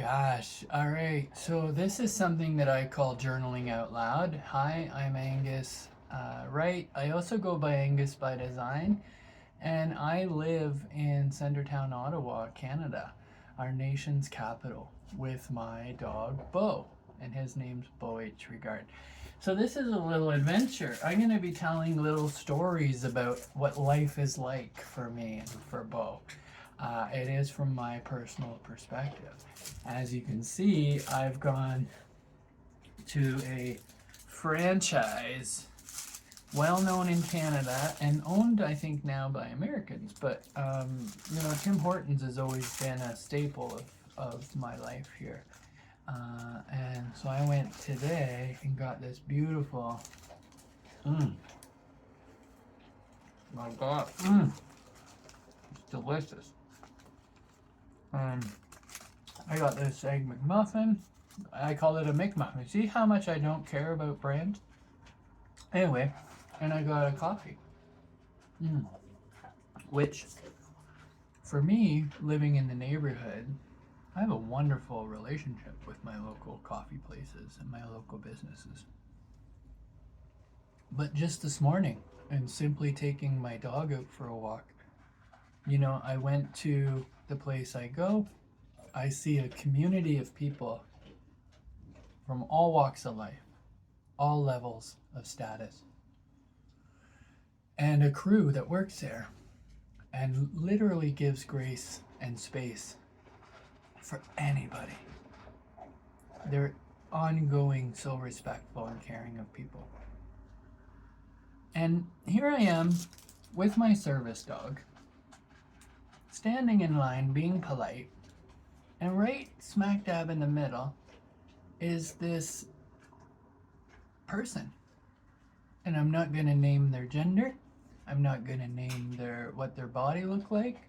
gosh. All right. So this is something that I call journaling out loud. Hi, I'm Angus. Right. I also go by Angus by design, and I live in Centertown, Ottawa, Canada, our nation's capital, with my dog Beau, and his name's Beau H. Regard. So this is a little adventure. I'm going to be telling little stories about what life is like for me and for Beau. It is from my personal perspective. As you can see, I've gone to a franchise well known in Canada and owned, I think, now by Americans. But, Tim Hortons has always been a staple of my life here. And so I went today and got this beautiful, my God, it's delicious. I got this egg McMuffin. I call it a McMuffin. See how much I don't care about brands? Anyway, and I got a coffee. Which, for me, living in the neighborhood, I have a wonderful relationship with my local coffee places and my local businesses. But just this morning, and simply taking my dog out for a walk, I went to the place I go. I see a community of people from all walks of life, all levels of status, and a crew that works there and literally gives grace and space for anybody. They're ongoing, so respectful and caring of people. And here I am with my service dog, standing in line, being polite, and right smack dab in the middle is this person. And I'm not going to name their gender. I'm not going to name what their body look like,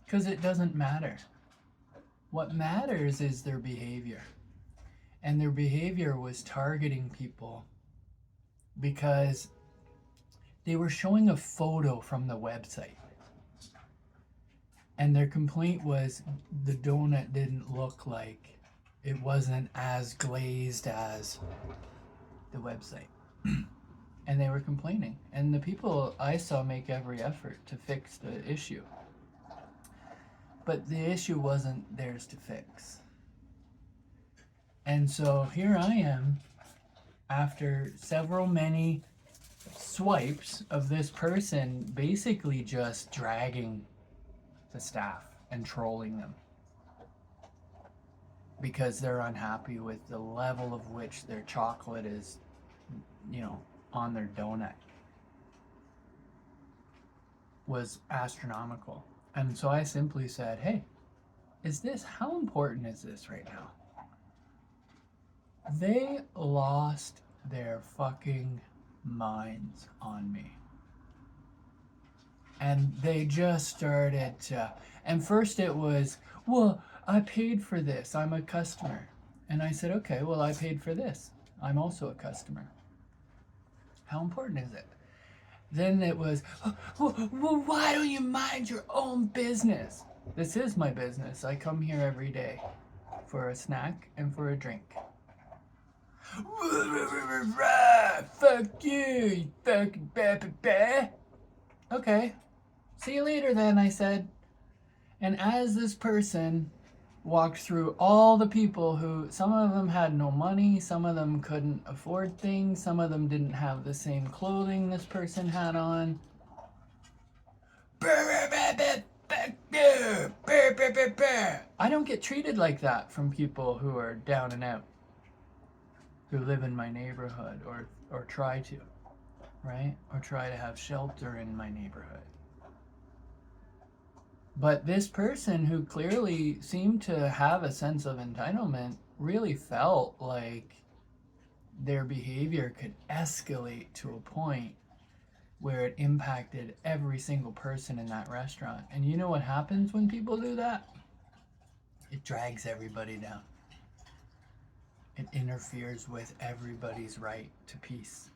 because it doesn't matter. What matters is their behavior. And their behavior was targeting people because they were showing a photo from the website. And their complaint was the donut didn't look like, it wasn't as glazed as the website. And they were complaining. And the people I saw make every effort to fix the issue. But the issue wasn't theirs to fix. And so here I am, after many swipes of this person basically just dragging the staff and trolling them because they're unhappy with the level of which their chocolate is, on their donut, was astronomical. And so I simply said, hey, how important is this right now? They lost their fucking minds on me. And they just started to, and first it was, well, I paid for this, I'm a customer. And I said, okay, well, I paid for this, I'm also a customer. How important is it? Then it was, well, why don't you mind your own business? This is my business. I come here every day for a snack and for a drink. Fuck you fucking ba. Okay, see you later then, I said. And as this person walked through all the people who, some of them had no money, some of them couldn't afford things, some of them didn't have the same clothing this person had on. I don't get treated like that from people who are down and out, who live in my neighborhood or try to, right? Or try to have shelter in my neighborhood. But this person, who clearly seemed to have a sense of entitlement, really felt like their behavior could escalate to a point where it impacted every single person in that restaurant. And you know what happens when people do that? It drags everybody down. It interferes with everybody's right to peace.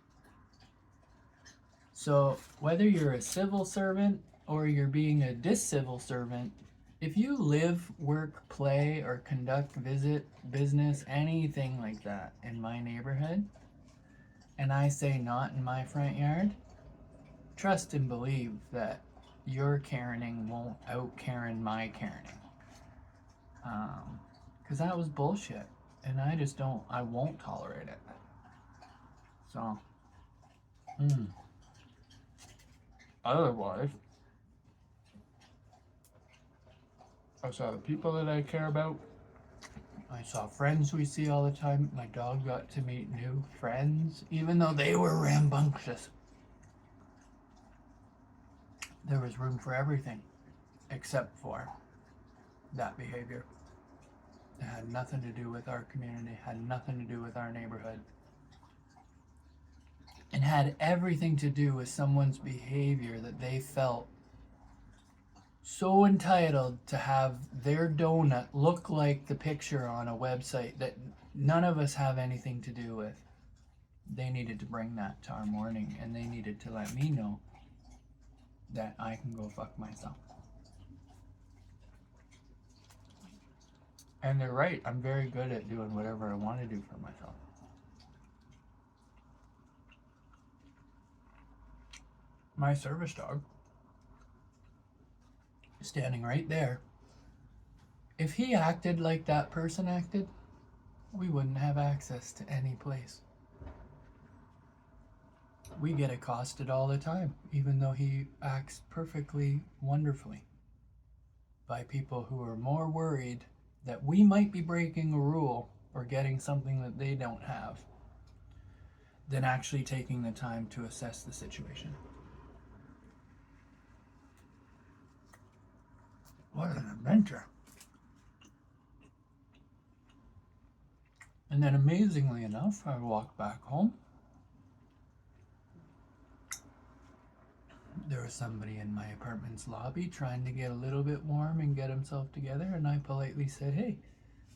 So whether you're a civil servant or you're being a discivil servant, If you live, work, play, or conduct, visit, business, anything like that in my neighborhood, and I say not in my front yard, trust and believe that your Karening won't out Karen my Karening. Because that was bullshit. And I won't tolerate it. So, otherwise, I saw the people that I care about. I saw friends we see all the time. My dog got to meet new friends, even though they were rambunctious. There was room for everything, except for that behavior. It had nothing to do with our community, had nothing to do with our neighborhood, and had everything to do with someone's behavior that they felt so entitled to have their donut look like the picture on a website that none of us have anything to do with. They needed to bring that to our morning, and they needed to let me know that I can go fuck myself. And they're right, I'm very good at doing whatever I want to do for myself. My service dog, standing right there, if he acted like that person acted, we wouldn't have access to any place. We get accosted all the time, even though he acts perfectly wonderfully, by people who are more worried that we might be breaking a rule or getting something that they don't have than actually taking the time to assess the situation. What an adventure. And then amazingly enough, I walked back home. There was somebody in my apartment's lobby trying to get a little bit warm and get himself together, and I politely said, "Hey,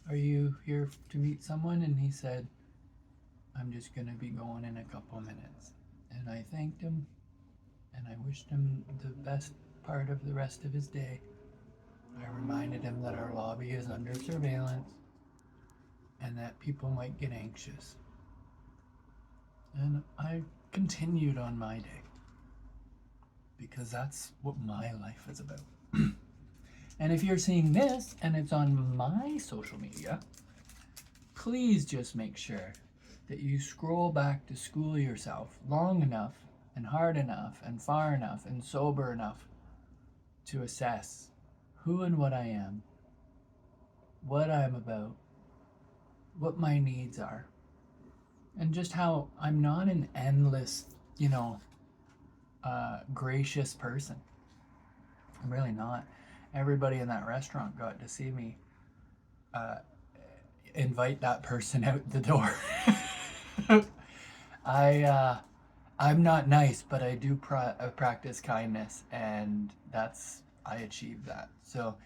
are you here to meet someone?" And he said, "I'm just going to be going in a couple minutes." And I thanked him, and I wished him the best part of the rest of his day. I reminded him that our lobby is under surveillance and that people might get anxious. And I continued on my day, because that's what my life is about. And if you're seeing this and it's on my social media, please just make sure that you scroll back to school yourself long enough and hard enough and far enough and sober enough to assess who and what I am, what I'm about, what my needs are, and just how I'm not an endless, gracious person. I'm really not. Everybody in that restaurant got to see me invite that person out the door. I'm not nice, but I do practice kindness, and I achieved that. So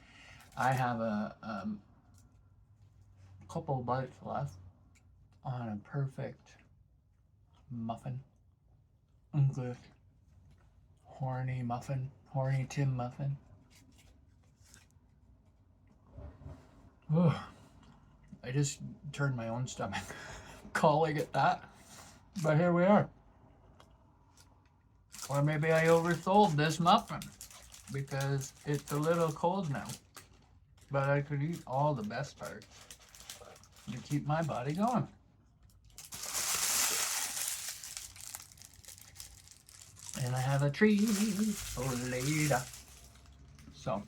I have a couple bites left on a perfect muffin. English horny Tim muffin. I just turned my own stomach calling it that, but here we are. Or maybe I oversold this muffin because it's a little cold now, but I could eat all the best parts to keep my body going. And I have a treat for later. So,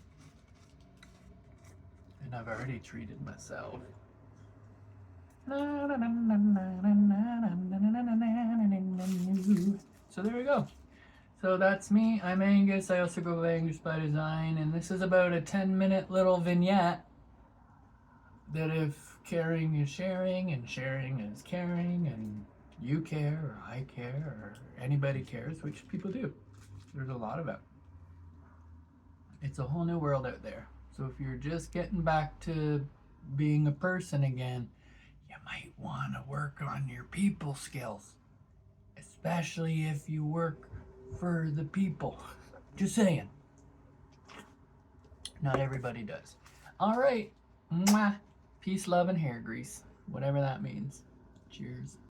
and I've already treated myself. So there we go. So that's me. I'm Angus. I also go by Angus by Design, and this is about a 10-minute little vignette that if caring is sharing and sharing is caring and you care or I care or anybody cares, which people do. There's a lot of it. It's a whole new world out there. So if you're just getting back to being a person again, you might want to work on your people skills, especially if you work for the people. Just saying. Not everybody does. All right. Mwah. Peace, love, and hair grease. Whatever that means. Cheers.